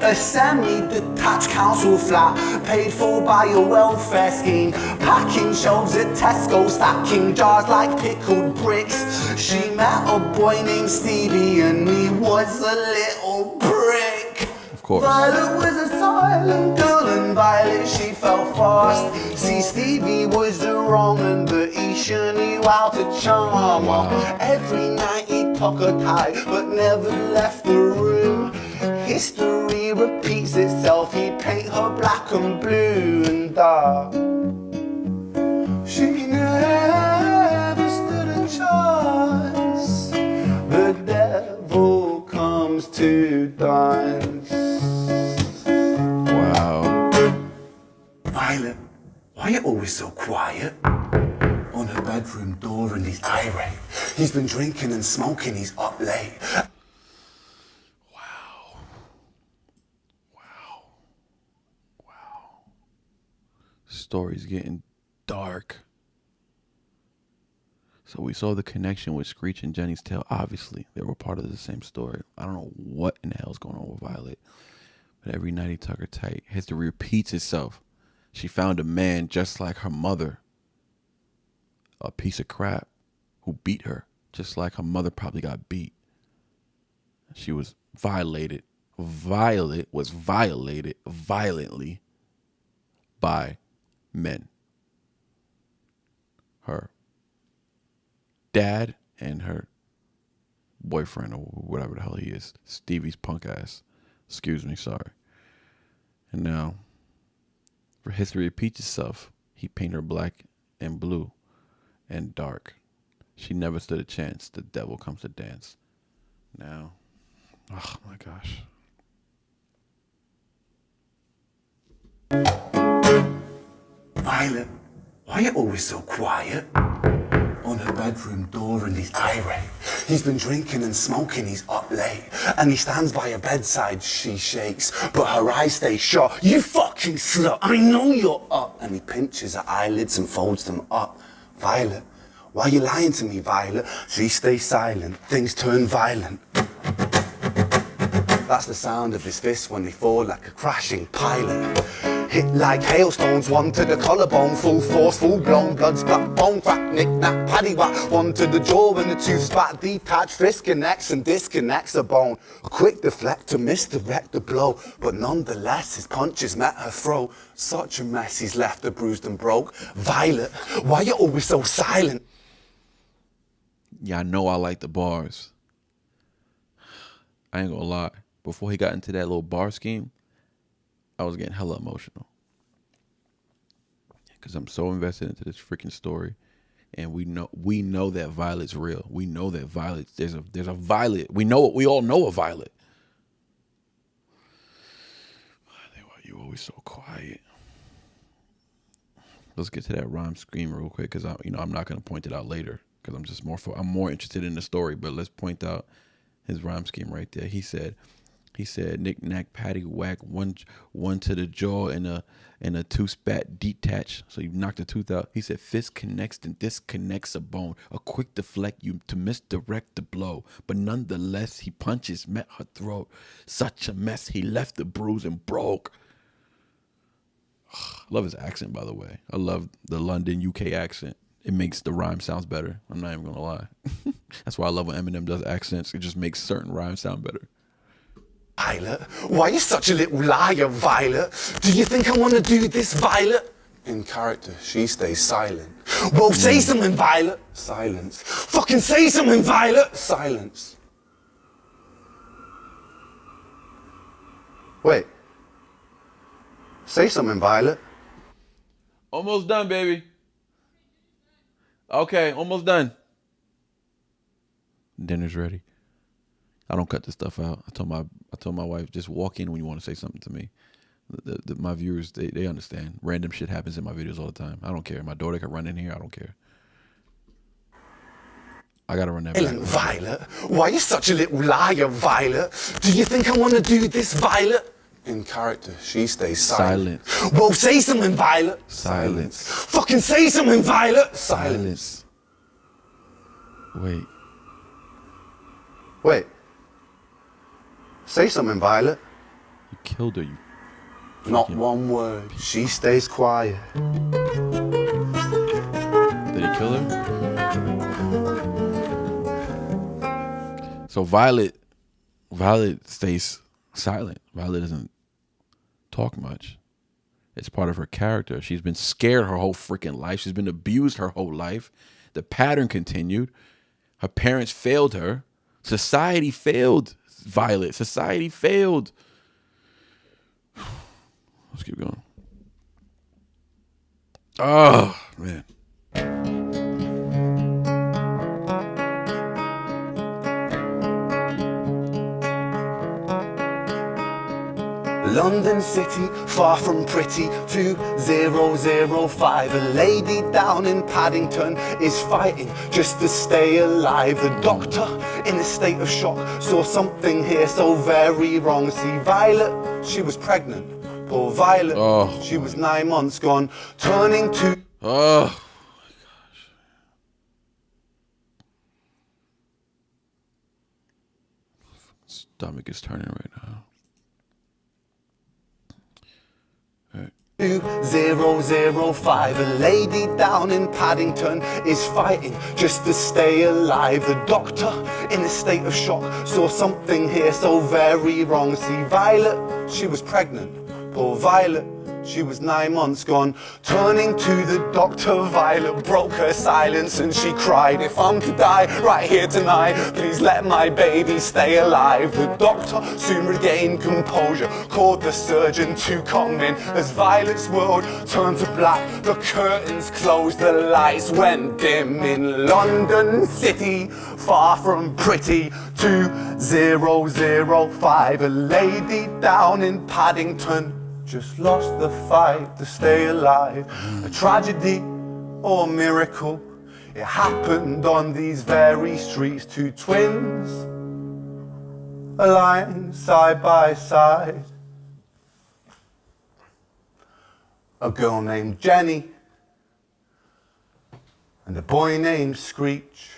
S2: A semi-detached council flat, paid for by a welfare scheme. Packing shelves at Tesco, stacking jars like pickled bricks. She met a boy named Stevie and he was a little prick.
S1: course.
S2: Violet was a silent girl and Violet she felt fast. See, Stevie was the wrong one, but he sure knew how to charm.
S1: Wow.
S2: Every night he'd talk her tight, but never left the room. History repeats itself, he'd paint her black and blue and dark. She never stood a chance. The devil comes to dance.
S1: Wow.
S2: Violet, why are you always so quiet? On her bedroom door and he's irate. He's been drinking and smoking, he's up late.
S1: Story's getting dark. So we saw the connection with Screech and Jenny's tale. Obviously, they were part of the same story. I don't know what in the hell's going on with Violet. But every night he took her tight. History repeats itself. She found a man just like her mother. A piece of crap who beat her. Just like her mother probably got beat. She was violated. Violet was violated violently by men. Her dad and her boyfriend, or whatever the hell he is, Stevie's punk ass. Excuse me, sorry. And now, for history repeats itself, he painted her black and blue and dark. She never stood a chance. The devil comes to dance. Now, oh my gosh.
S2: Violet, why are you always so quiet? On her bedroom door and he's irate. He's been drinking and smoking, he's up late. And he stands by her bedside, she shakes, but her eyes stay shut. You fucking slut, I know you're up. And he pinches her eyelids and folds them up. Violet, why are you lying to me, Violet? She stays silent, things turn violent. That's the sound of his fists when they fall like a crashing pilot. Hit like hailstones, one to the collarbone, full force, full blown, blood splat, bone crack, knick knack, paddywhack, one to the jaw and the tooth spat, detached, fist connects and disconnects a bone. Quick deflect to misdirect the blow, but nonetheless his punches met her throat. Such a mess, he's left her bruised and broke. Violet, why you always so silent?
S1: Yeah, I know I like the bars. I ain't gonna lie. Before he got into that little bar scheme, I was getting hella emotional. Because I'm so invested into this freaking story. And we know that Violet's real. We know that Violet, there's a Violet. We all know a Violet. Why are you always so quiet? Let's get to that rhyme scheme real quick, because I'm not gonna point it out later, because I'm more interested in the story. But let's point out his rhyme scheme right there. He said, knick knack patty whack, one to the jaw and a tooth spat detach. So you knocked the tooth out. He said fist connects and disconnects a bone. A quick deflect you to misdirect the blow. But nonetheless he punches met her throat. Such a mess he left the bruise and broke. I love his accent, by the way. I love the London UK accent. It makes the rhyme sounds better. I'm not even gonna lie. That's why I love when Eminem does accents. It just makes certain rhymes sound better.
S2: Violet, why are you such a little liar, Violet? Do you think I want to do this, Violet? In character, she stays silent. Well, say something, Violet. Silence. Fucking say something, Violet. Silence. Wait. Say something, Violet.
S1: Almost done, baby. Okay, almost done. Dinner's ready. I don't cut this stuff out. I told my wife, just walk in when you want to say something to me. My viewers, they understand. Random shit happens in my videos all the time. I don't care. My daughter can run in here. I don't care. I gotta run that back.
S2: Violet, why are you such a little liar, Violet? Do you think I want to do this, Violet? In character, she stays silent. Well, say something, Violet.
S1: Silence.
S2: Fucking say something, Violet.
S1: Silence. Wait.
S2: Say something, Violet.
S1: You killed her.
S2: Not one word. She stays quiet.
S1: Did he kill her? So Violet stays silent. Violet doesn't talk much. It's part of her character. She's been scared her whole freaking life. She's been abused her whole life. The pattern continued. Her parents failed her. Society failed Violet. Society failed. Let's keep going. Oh, man.
S2: London City, far from pretty, 2005. A lady down in Paddington is fighting just to stay alive. The doctor, in a state of shock, saw something here so very wrong. See, Violet, she was pregnant. Poor Violet, she was 9 months gone, turning to...
S1: Oh, my gosh. Stomach is turning right now.
S2: 2005. A lady down in Paddington is fighting just to stay alive. The doctor, in a state of shock, saw something here so very wrong. See, Violet, she was pregnant. Poor Violet, she was 9 months gone. Turning to the doctor, Violet broke her silence and she cried, if I'm to die right here tonight, please let my baby stay alive. The doctor soon regained composure, called the surgeon to come in. As Violet's world turned to black, the curtains closed, the lights went dim. In London City, far from pretty, 2005. A lady down in Paddington just lost the fight to stay alive. A tragedy or a miracle, it happened on these very streets. Two twins, aligned side by side. A girl named Jenny and a boy named Screech.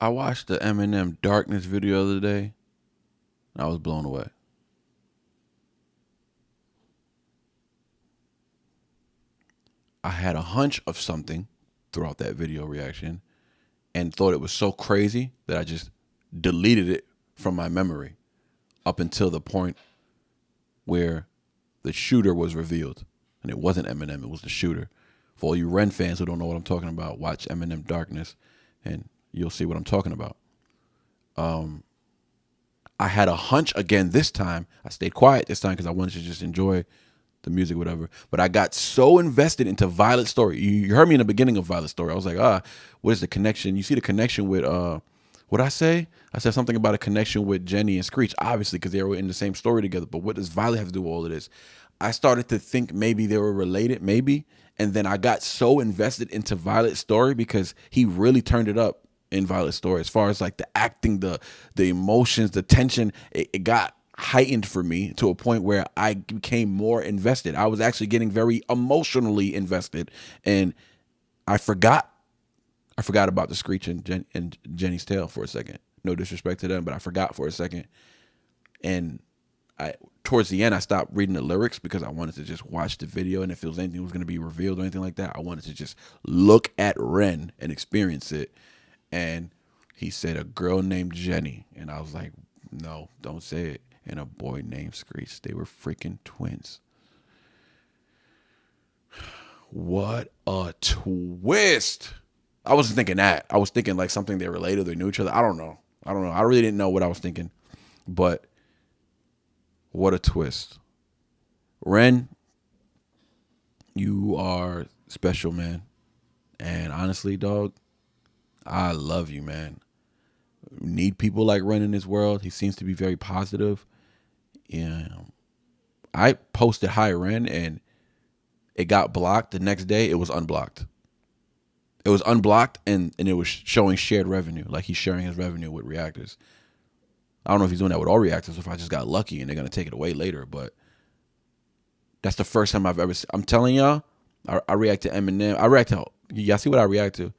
S1: I watched the Eminem Darkness video the other day, and I was blown away. I had a hunch of something throughout that video reaction and thought it was so crazy that I just deleted it from my memory up until the point where the shooter was revealed. And it wasn't Eminem, it was the shooter. For all you REN fans who don't know what I'm talking about, watch Eminem Darkness and you'll see what I'm talking about. I had a hunch again this time. I stayed quiet this time because I wanted to just enjoy the music, whatever. But I got so invested into Violet's story. You heard me in the beginning of Violet's story. I was like, what is the connection? You see the connection with, what'd I say? I said something about a connection with Jenny and Screech, obviously, because they were in the same story together. But what does Violet have to do with all of this? I started to think maybe they were related, maybe. And then I got so invested into Violet's story because he really turned it up in Violet's story, as far as like the acting, the emotions, the tension, it got heightened for me to a point where I became more invested. I was actually getting very emotionally invested, and I forgot about the Screech and Jenny's tale for a second. No disrespect to them, but I forgot for a second. And towards the end, I stopped reading the lyrics because I wanted to just watch the video, and if there was anything was going to be revealed or anything like that, I wanted to just look at REN and experience it. And he said a girl named Jenny. And I was like, no, don't say it. And a boy named Screech. They were freaking twins. What a twist. I wasn't thinking that. I was thinking like something they're related, they knew each other. I don't know. I really didn't know what I was thinking. But what a twist. REN, you are special, man. And honestly, dog, I love you, man. We need people like REN in this world. He seems to be very positive. Yeah, I posted hi REN and it got blocked. The next day, it was unblocked. It was unblocked and it was showing shared revenue, like he's sharing his revenue with reactors. I don't know if he's doing that with all reactors or if I just got lucky and they're gonna take it away later. But that's the first time I've ever. I'm telling y'all, I react to Eminem. I react to y'all see what I react to?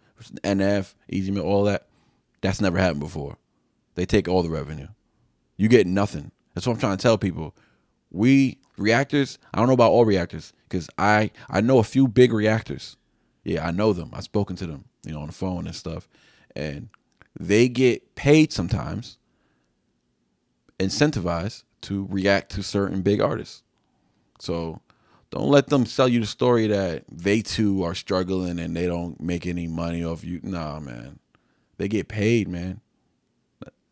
S1: NF, Easy Mill, all that. That's never happened before. They take all the revenue. You get nothing. That's what I'm trying to tell people. We reactors, I don't know about all reactors because I know a few big reactors. Yeah, I know them. I've spoken to them, on the phone and stuff. And they get paid sometimes, incentivized to react to certain big artists. So don't let them sell you the story that they too are struggling and they don't make any money off you. Nah, man. They get paid, man.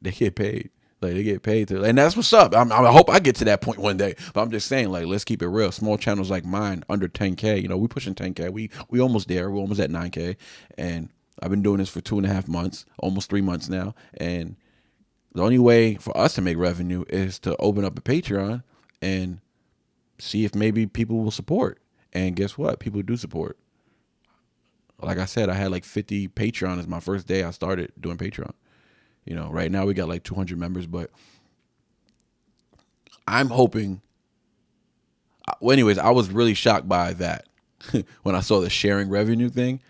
S1: They get paid. Like, they get paid to, and that's what's up. I hope I get to that point one day. But I'm just saying, like, let's keep it real. Small channels like mine, under 10K. We pushing 10K. We almost there. We're almost at 9K. And I've been doing this for 2.5 months, almost 3 months now. And the only way for us to make revenue is to open up a Patreon and see if maybe people will support. And guess what? People do support. Like I said, I had like 50 Patreon as my first day I started doing Patreon. Right now we got like 200 members, but I'm hoping. Well, anyways, I was really shocked by that when I saw the sharing revenue thing.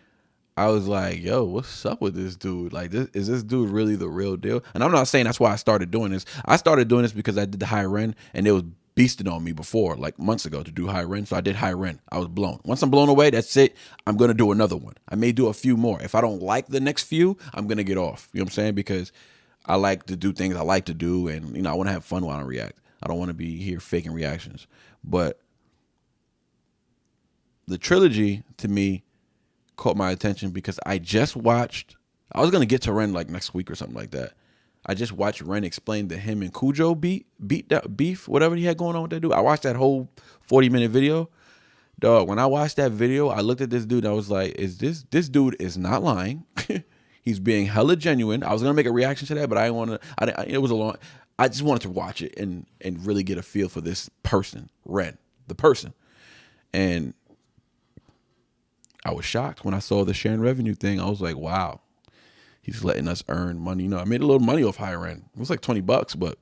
S1: I was like, yo, what's up with this dude? Like, is this dude really the real deal? And I'm not saying that's why I started doing this. I started doing this because I did the high REN and it was beasting on me before, like months ago, to do high REN. So I did high REN. I was blown. Once I'm blown away, that's it. I'm going to do another one. I may do a few more. If I don't like the next few, I'm going to get off. You know what I'm saying? Because I like to do things I like to do, and I want to have fun while I react. I don't want to be here faking reactions. But the trilogy, to me, caught my attention because I just watched. I was gonna get to Ren like next week or something like that. I just watched Ren explain the him and Cujo beat that beef, whatever he had going on with that dude. I watched that whole 40-minute video. Dog, when I watched that video, I looked at this dude and I was like, this dude is not lying. He's being hella genuine. I was gonna make a reaction to that, but I didn't want to. It was a long. I just wanted to watch it and really get a feel for this person, Ren, the person. And I was shocked when I saw the sharing revenue thing. I was like, wow, he's letting us earn money. I made a little money off high REN. It was like $20, but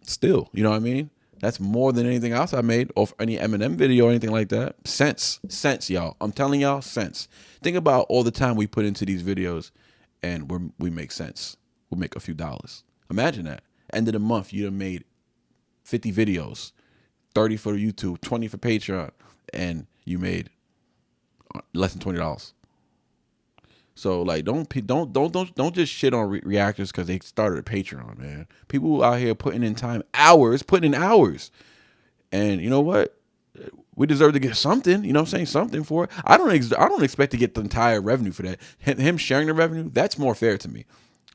S1: still, you know what I mean? That's more than anything else I made off any Eminem video or anything like that. Sense, y'all. I'm telling y'all, sense. Think about all the time we put into these videos and we make sense. We'll make a few dollars. Imagine that. End of the month, you'd have made 50 videos, 30 for YouTube, 20 for Patreon, and you made less than $20. So like, don't just shit on reactors because they started a Patreon, man. People out here putting in hours, and you know what? We deserve to get something. You know what I'm saying? Something for it. I don't expect to get the entire revenue for that. Him sharing the revenue, that's more fair to me.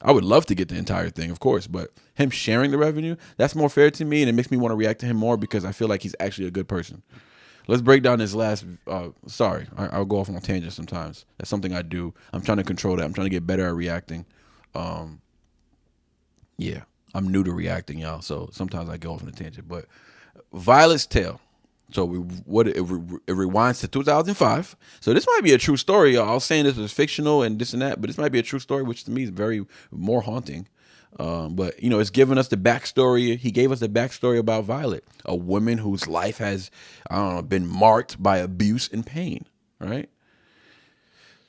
S1: I would love to get the entire thing, of course, but him sharing the revenue, that's more fair to me, and it makes me want to react to him more because I feel like he's actually a good person. Let's break down this last. Sorry, I'll go off on a tangent sometimes. That's something I do. I'm trying to control that. I'm trying to get better at reacting. Yeah, I'm new to reacting, y'all. So sometimes I go off on a tangent. But Violet's Tale. So it rewinds to 2005. So this might be a true story, y'all. I was saying this was fictional and this and that, but this might be a true story, which to me is very more haunting. But it's giving us the backstory. He gave us the backstory about Violet, a woman whose life has, been marked by abuse and pain, right?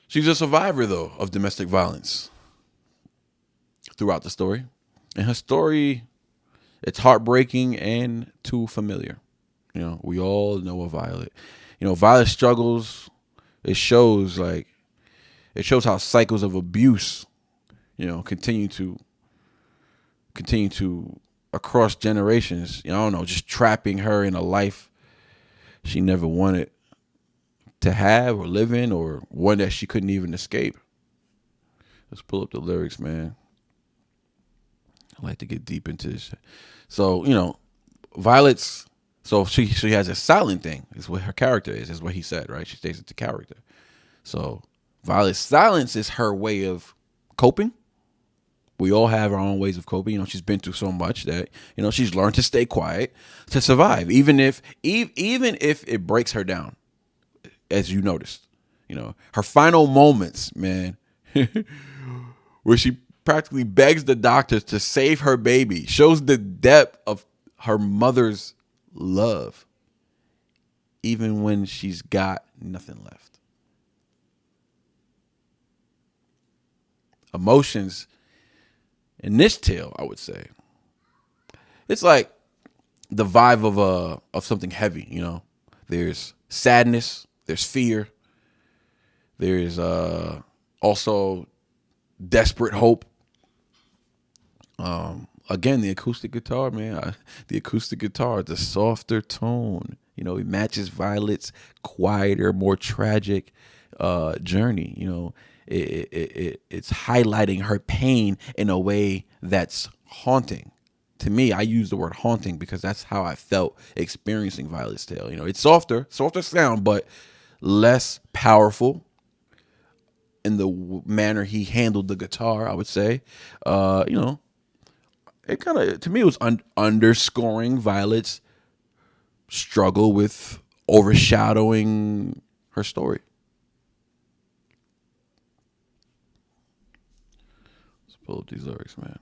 S1: She's a survivor, though, of domestic violence throughout the story. And her story, it's heartbreaking and too familiar. We all know of Violet. Violet's struggles, it shows how cycles of abuse, continue to across generations, just trapping her in a life she never wanted to have or live in, or one that she couldn't even escape. Let's pull up the lyrics, man. I like to get deep into this. So, Violet's, so she has a silent thing, is what her character is what he said, right? She stays into character. So Violet's silence is her way of coping. We all have our own ways of coping. She's been through so much that, she's learned to stay quiet to survive, even if it breaks her down, as you noticed. Her final moments, man, where she practically begs the doctors to save her baby, shows the depth of her mother's love, even when she's got nothing left. emotions in this tale, I would say. It's like the vibe of something heavy, you know. There's sadness, there's fear, there's also desperate hope. Again, the acoustic guitar, man. The acoustic guitar, the softer tone, you know, it matches Violet's quieter, more tragic journey. You know, it's highlighting her pain in a way that's haunting. To me, I use the word haunting because that's how I felt experiencing Violet's tale. You know, it's softer sound, but less powerful in the manner he handled the guitar, I would say. You know, it kind of, to me, it was underscoring Violet's struggle with overshadowing her story. Let's pull up these lyrics, man.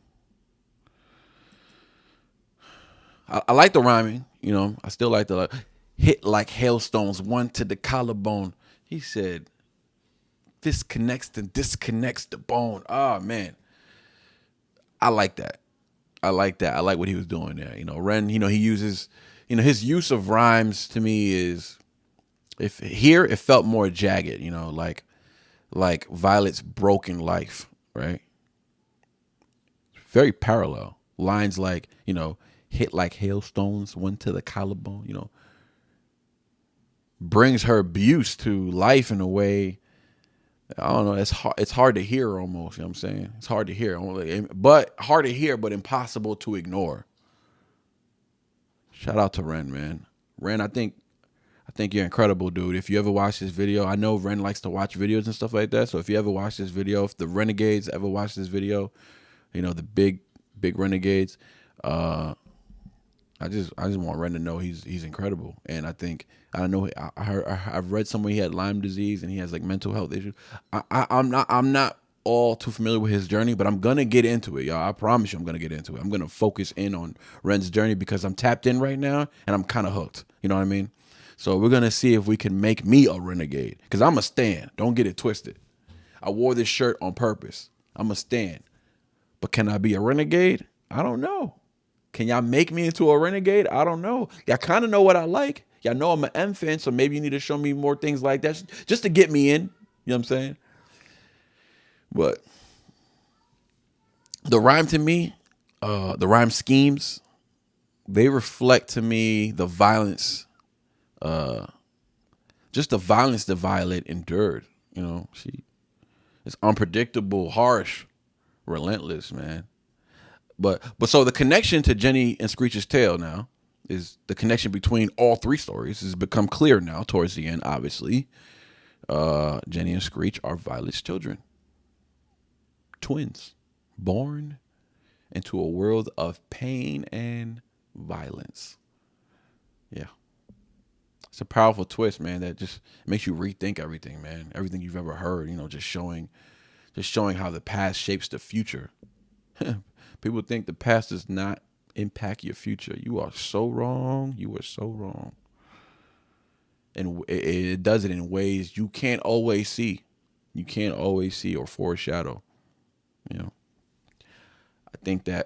S1: I like the rhyming, you know. I still like the hit like hailstones, one to the collarbone. He said, this connects and disconnects the bone. Oh, man. I like that. I like what he was doing there. You know, Ren, you know, he uses, you know, his use of rhymes to me is, if here it felt more jagged, you know, like Violet's broken life, right? Very parallel. Lines like, you know, hit like hailstones, one to the collarbone, you know, brings her abuse to life in a way, I don't know, it's hard to hear almost, you know what I'm saying? It's hard to hear, but impossible to ignore. Shout out to Ren, man. Ren, I think you're incredible, dude. If you ever watch this video, I know Ren likes to watch videos and stuff like that, so if you ever watch this video, if the Renegades ever watch this video, you know, the big Renegades, I just want Ren to know he's incredible, and I've read somewhere he had Lyme disease and he has like mental health issues. I'm not all too familiar with his journey, but I'm gonna get into it, y'all. I promise you, I'm gonna get into it. I'm gonna focus in on Ren's journey because I'm tapped in right now and I'm kind of hooked. You know what I mean? So we're gonna see if we can make me a renegade, because I'm a stan. Don't get it twisted. I wore this shirt on purpose. I'm a stan, but can I be a renegade? I don't know. Can y'all make me into a renegade? I don't know. Y'all kind of know what I like. Y'all know I'm an M fan, so maybe you need to show me more things like that just to get me in. You know what I'm saying? But the rhyme to me, the rhyme schemes, they reflect to me the violence, just the violence that Violet endured. You know, it's unpredictable, harsh, relentless, man. But so the connection to Jenny and Screech's tale now is the connection between all three stories has become clear now towards the end, obviously. Jenny and Screech are Violet's children. Twins, born into a world of pain and violence. Yeah. It's a powerful twist, man, that just makes you rethink everything, man. Everything you've ever heard, you know, just showing how the past shapes the future. People think the past does not impact your future. You are so wrong. You are so wrong. And it does it in ways you can't always see. You can't always see or foreshadow. You know, I think first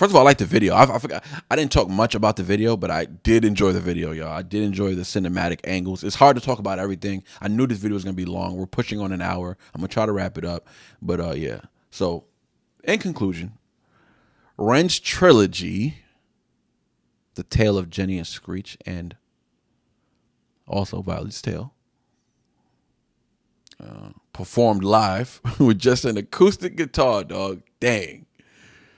S1: of all, I like the video. I forgot. I didn't talk much about the video, but I did enjoy the video, y'all. I did enjoy the cinematic angles. It's hard to talk about everything. I knew this video was going to be long. We're pushing on an hour. I'm going to try to wrap it up. But yeah. So, in conclusion, Ren's trilogy, The Tale of Jenny and Screech, and also Violet's Tale, performed live with just an acoustic guitar, dog. Dang.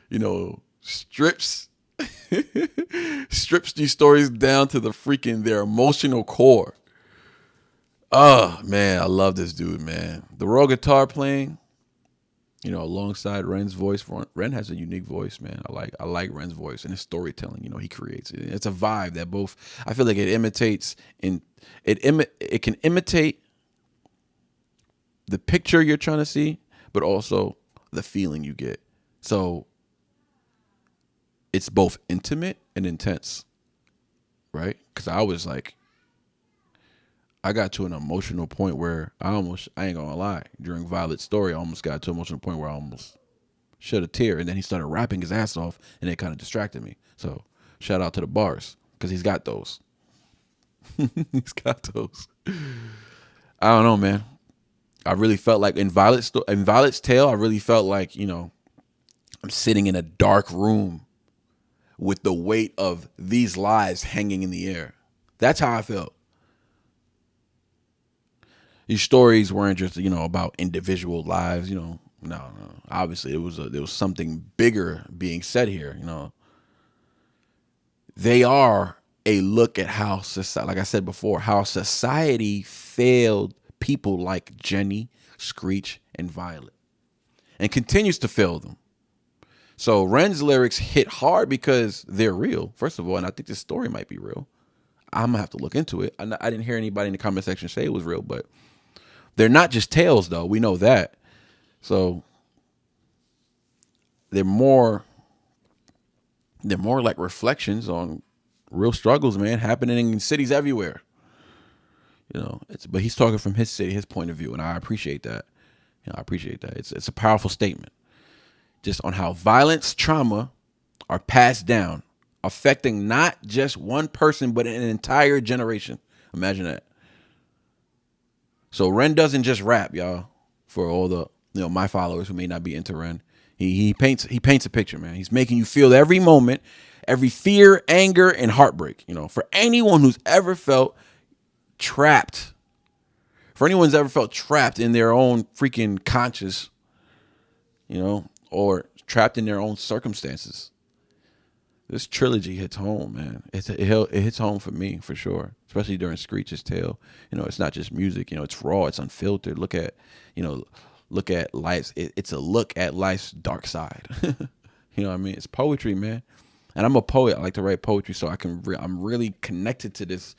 S1: You know, strips these stories down to their emotional core. Oh, man, I love this dude, man. The raw guitar playing, you know, alongside Ren's voice. Ren has a unique voice, man. I like Ren's voice and his storytelling, you know, he creates it. It's a vibe that both, I feel like it imitates, and it can imitate the picture you're trying to see, but also the feeling you get. So it's both intimate and intense, right? Because I was like, I got to an emotional point where I ain't gonna lie, during Violet's story, I almost got to an emotional point where I almost shed a tear. And then he started rapping his ass off, and it kind of distracted me. So shout out to the bars, because he's got those. He's got those. I don't know, man. I really felt like in Violet's tale, I really felt like, you know, I'm sitting in a dark room with the weight of these lives hanging in the air. That's how I felt. These stories weren't just, you know, about individual lives, you know. No. Obviously, there was something bigger being said here, you know. They are a look at how society, like I said before, how society failed people like Jenny, Screech, and Violet, and continues to fail them. So Ren's lyrics hit hard because they're real, first of all, and I think this story might be real. I'm gonna have to look into it. I didn't hear anybody in the comment section say it was real, but they're not just tales, though. We know that. So they're more like reflections on real struggles, man, happening in cities everywhere. You know, but he's talking from his city, his point of view, and I appreciate that. You know, I appreciate that. It's a powerful statement, just on how violence, trauma are passed down, affecting not just one person, but an entire generation. Imagine that. So Ren doesn't just rap, y'all. For all the, you know, my followers who may not be into Ren, he paints a picture, man. He's making you feel every moment, every fear, anger, and heartbreak. You know, for anyone who's ever felt trapped, in their own freaking conscious, you know, or trapped in their own circumstances, this trilogy hits home, man. It hits home for me, for sure, especially during Screech's tale. You know, it's not just music. You know, it's raw, it's unfiltered. Look at life's. It's a look at life's dark side. You know what I mean? It's poetry, man. And I'm a poet. I like to write poetry, so I'm really connected to this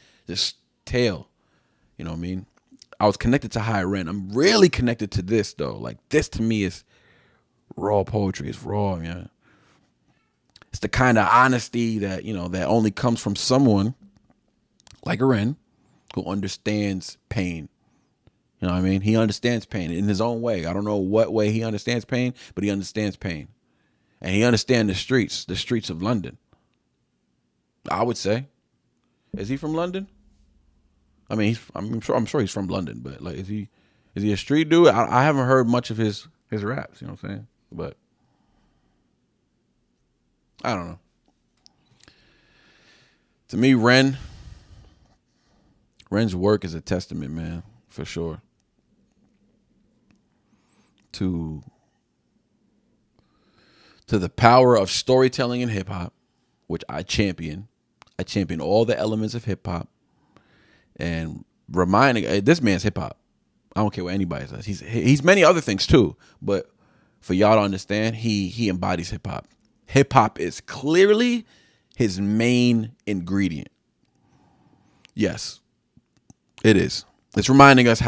S1: tale. You know what I mean? I was connected to High Ren. I'm really connected to this, though. Like, this to me is raw poetry. It's raw, man. It's the kind of honesty that, you know, that only comes from someone like a Ren who understands pain. You know what I mean? He understands pain in his own way. I don't know what way he understands pain, but he understands pain. And he understands the streets of London. I would say. Is he from London? I mean, I'm sure he's from London, but like, is he a street dude? I haven't heard much of his raps, you know what I'm saying? But I don't know. To me, Ren's work is a testament, man, for sure, to the power of storytelling in hip hop, which I champion. I champion all the elements of hip hop, and reminding this man's hip hop. I don't care what anybody says. He's many other things too, but for y'all to understand, he embodies hip hop. Hip hop is clearly his main ingredient. Yes, it is. It's reminding us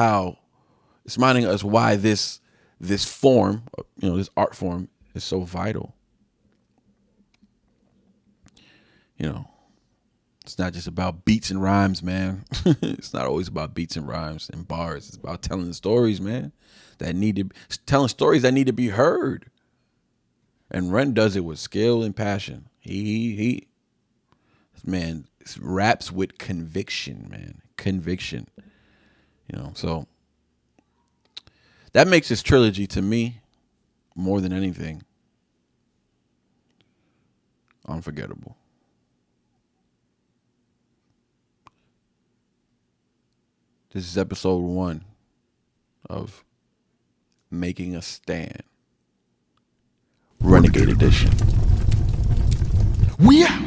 S1: why this form, you know, this art form is so vital. You know, it's not just about beats and rhymes, man. It's not always about beats and rhymes and bars. It's about telling stories, man, telling stories that need to be heard. And Ren does it with skill and passion. He raps with conviction, man. Conviction. You know, so that makes this trilogy, to me, more than anything, unforgettable. This is episode 1 of Making a Stand, Renegade Edition. We out.